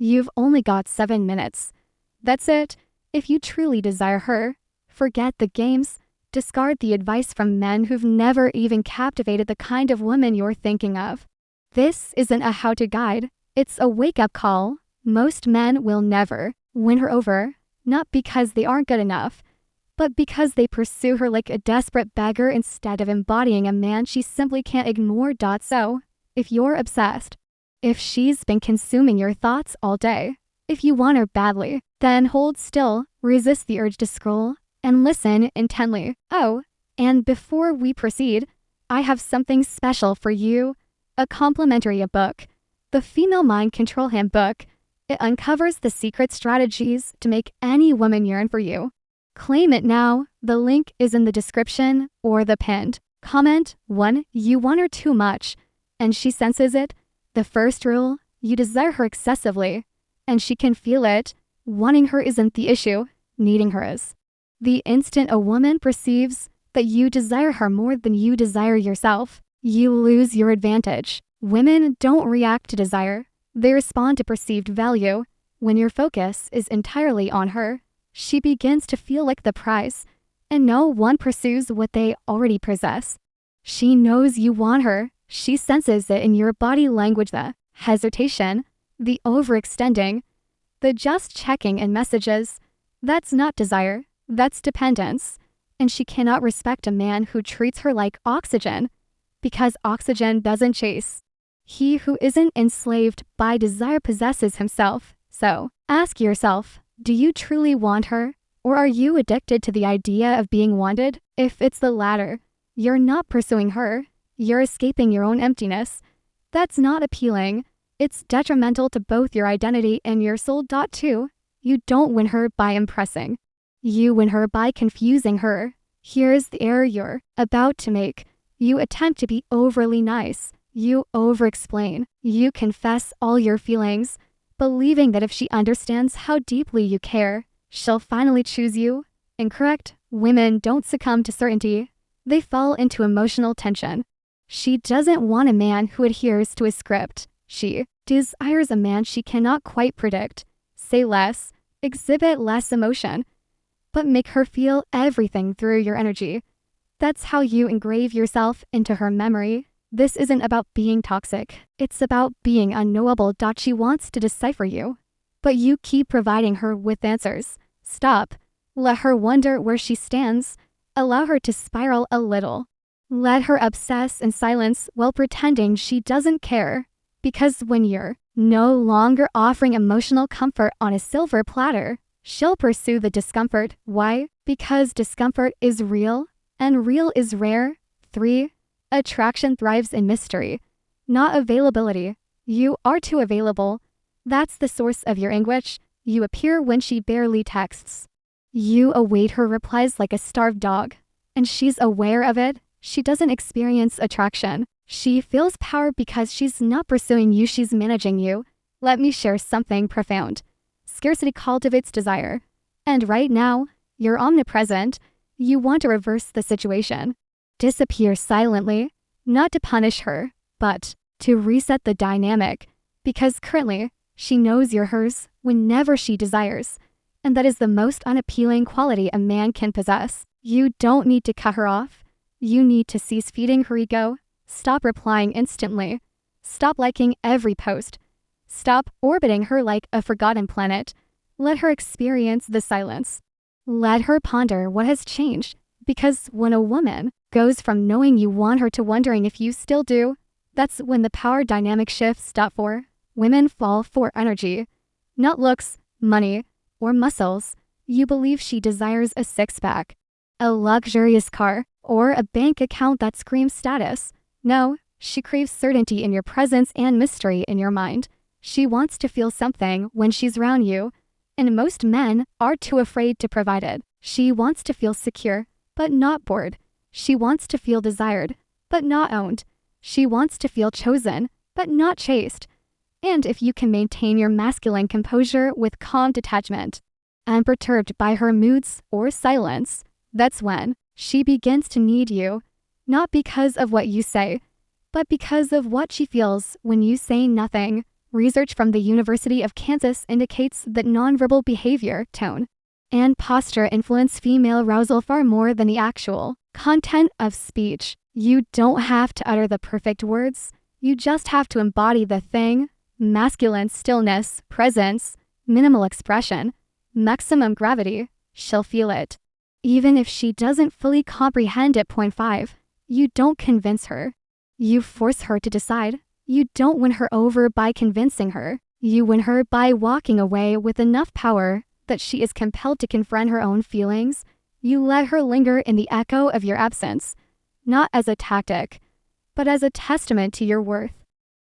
You've only got 7 minutes. That's it. If you truly desire her, forget the games. Discard the advice from men who've never even captivated the kind of woman you're thinking of. This isn't a how-to guide. It's a wake-up call. Most men will never win her over, not because they aren't good enough, but because they pursue her like a desperate beggar instead of embodying a man she simply can't ignore. So, if you're obsessed, if she's been consuming your thoughts all day, if you want her badly, then hold still, resist the urge to scroll, and listen intently. Oh, and before we proceed, I have something special for you, a complimentary book, the Female Mind Control Handbook. It uncovers the secret strategies to make any woman yearn for you. Claim it now. The link is in the description or the pinned comment. 1. You want her too much, and she senses it. The first rule, you desire her excessively, and she can feel it. Wanting her isn't the issue, needing her is. The instant a woman perceives that you desire her more than you desire yourself, you lose your advantage. Women don't react to desire. They respond to perceived value. When your focus is entirely on her, she begins to feel like the prize, and no one pursues what they already possess. She knows you want her. She senses it in your body language, the hesitation, the overextending, the just checking in messages. That's not desire. That's dependence, and she cannot respect a man who treats her like oxygen, because oxygen doesn't chase. He who isn't enslaved by desire possesses himself. So, ask yourself, do you truly want her, or are you addicted to the idea of being wanted? If it's the latter, you're not pursuing her, you're escaping your own emptiness. That's not appealing. It's detrimental to both your identity and your soul. 2. You don't win her by impressing. You win her by confusing her. Here's the error you're about to make. You attempt to be overly nice. You over-explain. You confess all your feelings, believing that if she understands how deeply you care, she'll finally choose you. Incorrect. Women don't succumb to certainty. They fall into emotional tension. She doesn't want a man who adheres to a script. She desires a man she cannot quite predict. Say less, exhibit less emotion, but make her feel everything through your energy. That's how you engrave yourself into her memory. This isn't about being toxic. It's about being unknowable. She wants to decipher you, but you keep providing her with answers. Stop. Let her wonder where she stands. Allow her to spiral a little. Let her obsess in silence while pretending she doesn't care. Because when you're no longer offering emotional comfort on a silver platter, she'll pursue the discomfort. Why? Because discomfort is real, and real is rare. 3. Attraction thrives in mystery, not availability. You are too available. That's the source of your anguish. You appear when she barely texts. You await her replies like a starved dog, and she's aware of it. She doesn't experience attraction. She feels power because she's not pursuing you, she's managing you. Let me share something profound. Scarcity cultivates desire. And right now, you're omnipresent. You want to reverse the situation. Disappear silently, not to punish her, but to reset the dynamic. Because currently, she knows you're hers whenever she desires. And that is the most unappealing quality a man can possess. You don't need to cut her off. You need to cease feeding her ego. Stop replying instantly. Stop liking every post. Stop orbiting her like a forgotten planet. Let her experience the silence. Let her ponder what has changed. Because when a woman goes from knowing you want her to wondering if you still do, that's when the power dynamic shifts. 4. Women fall for energy, not looks, money, or muscles. You believe she desires a six-pack, a luxurious car, or a bank account that screams status. No, she craves certainty in your presence and mystery in your mind. She wants to feel something when she's around you, and most men are too afraid to provide it. She wants to feel secure, but not bored. She wants to feel desired, but not owned. She wants to feel chosen, but not chased. And if you can maintain your masculine composure with calm detachment, unperturbed by her moods or silence, that's when she begins to need you, not because of what you say, but because of what she feels when you say nothing. Research from the University of Kansas indicates that nonverbal behavior, tone, and posture influence female arousal far more than the actual content of speech. You don't have to utter the perfect words. You just have to embody the thing. Masculine stillness, presence, minimal expression, maximum gravity. She'll feel it. Even if she doesn't fully comprehend it. Point 5. You don't convince her. You force her to decide. You don't win her over by convincing her. You win her by walking away with enough power that she is compelled to confront her own feelings. You let her linger in the echo of your absence, not as a tactic, but as a testament to your worth.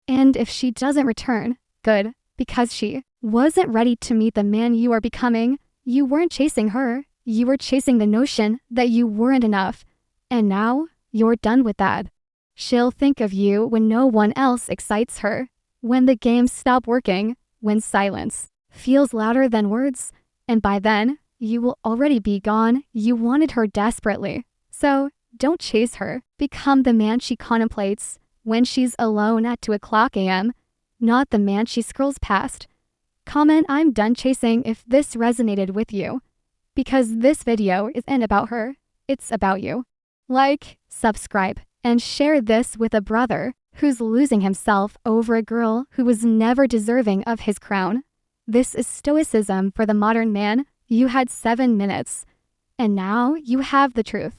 And if she doesn't return, good, because she wasn't ready to meet the man you are becoming. You weren't chasing her. You were chasing the notion that you weren't enough. And now you're done with that. She'll think of you when no one else excites her, when the games stop working, when silence feels louder than words, and by then, you will already be gone. You wanted her desperately. So, don't chase her. Become the man she contemplates when she's alone at 2:00 a.m., not the man she scrolls past. Comment "I'm done chasing" if this resonated with you, because this video isn't about her, it's about you. Like, subscribe, and share this with a brother who's losing himself over a girl who was never deserving of his crown. This is Stoicism for the modern man. You had 7 minutes, and now you have the truth.